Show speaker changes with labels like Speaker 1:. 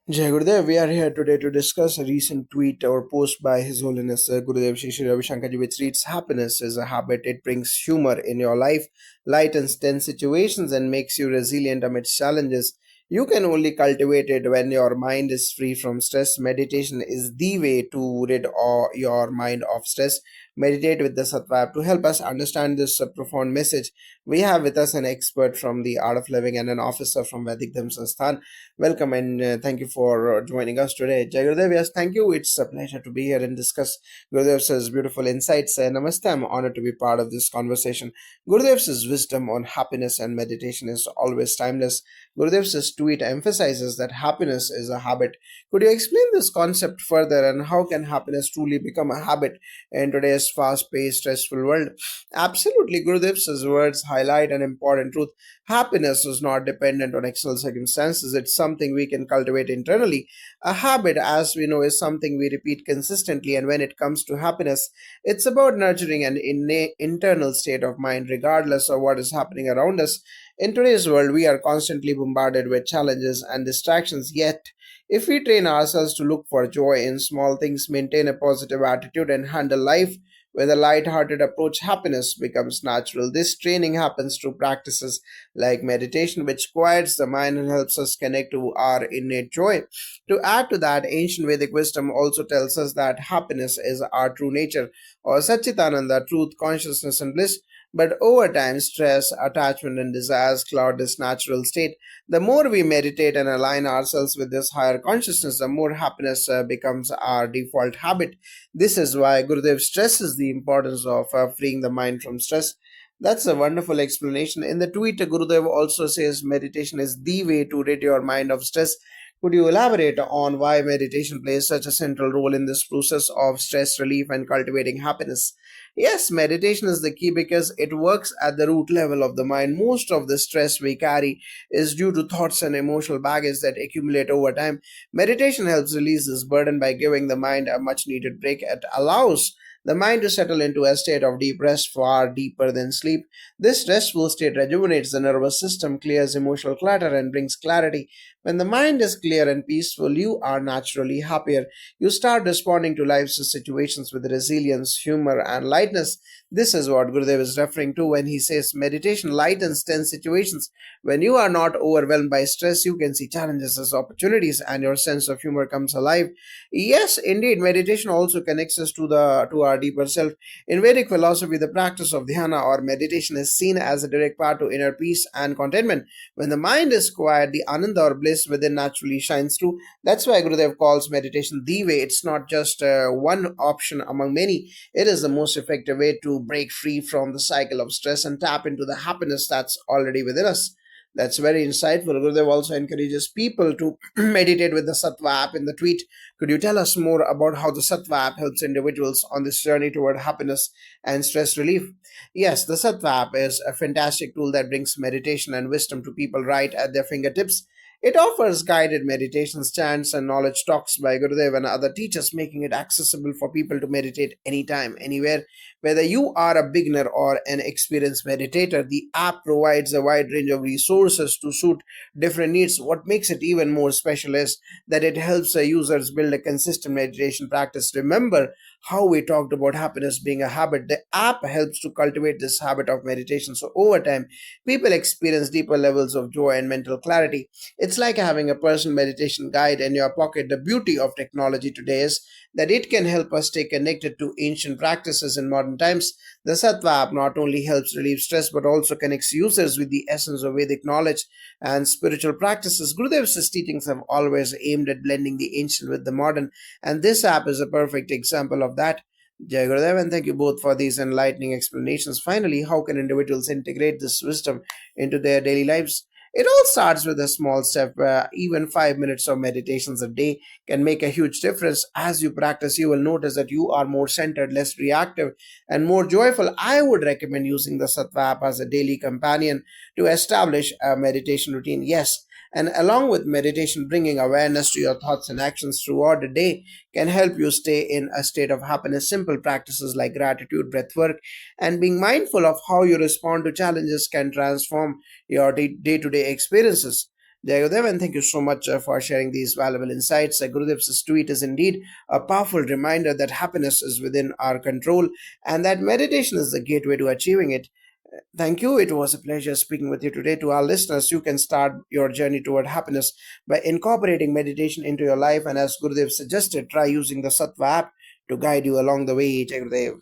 Speaker 1: Jai Gurudev, we are here today to discuss a recent tweet or post by His Holiness Gurudev Shri Shri Ravi Shankarji, which reads: Happiness is a habit. It brings humor in your life, lightens tense situations, and makes you resilient amidst challenges. You can only cultivate it when your mind is free from stress. Meditation is the way to rid your mind of stress. Meditate with the Sattva app. To help us understand this profound message, we have with us an expert from the Art of Living and an officer from Vedic Dharma Sansthan. Welcome and thank you for joining us today. Jai Gurudev, yes, thank you. It's a pleasure to be here and discuss Gurudev's beautiful insights. Namaste, I'm honored to be part of this conversation. Gurudev's wisdom on happiness and meditation is always timeless. Gurudev's tweet emphasizes that happiness is a habit. Could you explain this concept further and how can happiness truly become a habit in today's fast-paced, stressful world? Absolutely, Gurudev's words highlight an important truth. Happiness is not dependent on external circumstances, it's something we can cultivate internally. A habit, as we know, is something we repeat consistently, and when it comes to happiness, it's about nurturing an innate internal state of mind, regardless of what is happening around us. In today's world, we are constantly bombarded with challenges and distractions, yet, if we train ourselves to look for joy in small things, maintain a positive attitude, and handle life with a light-hearted approach, happiness becomes natural. This training happens through practices like meditation, which quiets the mind and helps us connect to our innate joy. To add to that, ancient Vedic wisdom also tells us that happiness is our true nature, or Satchitananda, truth, consciousness, and bliss. But over time, stress, attachment, and desires cloud this natural state. The more we meditate and align ourselves with this higher consciousness, the more happiness becomes our default habit. This is why Gurudev stresses the importance of freeing the mind from stress. That's a wonderful explanation. In the tweet, Gurudev also says meditation is the way to rid your mind of stress. Could you elaborate on why meditation plays such a central role in this process of stress relief and cultivating happiness? Yes, meditation is the key because it works at the root level of the mind. Most of the stress we carry is due to thoughts and emotional baggage that accumulate over time. Meditation helps release this burden by giving the mind a much needed break. It allows the mind to settle into a state of deep rest far deeper than sleep. This restful state rejuvenates the nervous system, clears emotional clutter, and brings clarity. When the mind is clear and peaceful, you are naturally happier. You start responding to life's situations with resilience, humor, and lightness. This is what Gurudev is referring to when he says meditation lightens tense situations. When you are not overwhelmed by stress, you can see challenges as opportunities and your sense of humor comes alive. Yes, indeed, meditation also connects us to our deeper self. In Vedic philosophy, the practice of dhyana or meditation is seen as a direct path to inner peace and contentment. When the mind is quiet, the ananda or bliss within naturally shines through. That's why Gurudev calls meditation the way. It's not just one option among many. It is the most effective way to break free from the cycle of stress and tap into the happiness that's already within us. That's very insightful. Gurudev also encourages people to meditate with the Sattva app in the tweet. Could you tell us more about how the Sattva app helps individuals on this journey toward happiness and stress relief? Yes, the Sattva app is a fantastic tool that brings meditation and wisdom to people right at their fingertips. It offers guided meditations, chants, and knowledge talks by Gurudev and other teachers, making it accessible for people to meditate anytime, anywhere. Whether you are a beginner or an experienced meditator, the app provides a wide range of resources to suit different needs. What makes it even more special is that it helps users build a consistent meditation practice. Remember how we talked about happiness being a habit. The app helps to cultivate this habit of meditation. So over time, people experience deeper levels of joy and mental clarity. It's like having a personal meditation guide in your pocket. The beauty of technology today is that it can help us stay connected to ancient practices in modern times. The Sattva app not only helps relieve stress but also connects users with the essence of Vedic knowledge and spiritual practices. Gurudev's teachings have always aimed at blending the ancient with the modern, and this app is a perfect example of that. Jai Gurudev, and thank you both for these enlightening explanations. Finally, how can individuals integrate this wisdom into their daily lives? It all starts with a small step where even 5 minutes of meditations a day can make a huge difference. As you practice, you will notice that you are more centered, less reactive, and more joyful. I would recommend using the Sattva app as a daily companion to establish a meditation routine. Yes, and along with meditation, bringing awareness to your thoughts and actions throughout the day can help you stay in a state of happiness. Simple practices like gratitude, breath work, and being mindful of how you respond to challenges can transform your day to day experiences. Jai Gurudev, and thank you so much for sharing these valuable insights. Gurudev's tweet is indeed a powerful reminder that happiness is within our control and that meditation is the gateway to achieving it. Thank you. It was a pleasure speaking with you today. To our listeners, you can start your journey toward happiness by incorporating meditation into your life. And as Gurudev suggested, try using the Sattva app to guide you along the way. Jai Gurudev.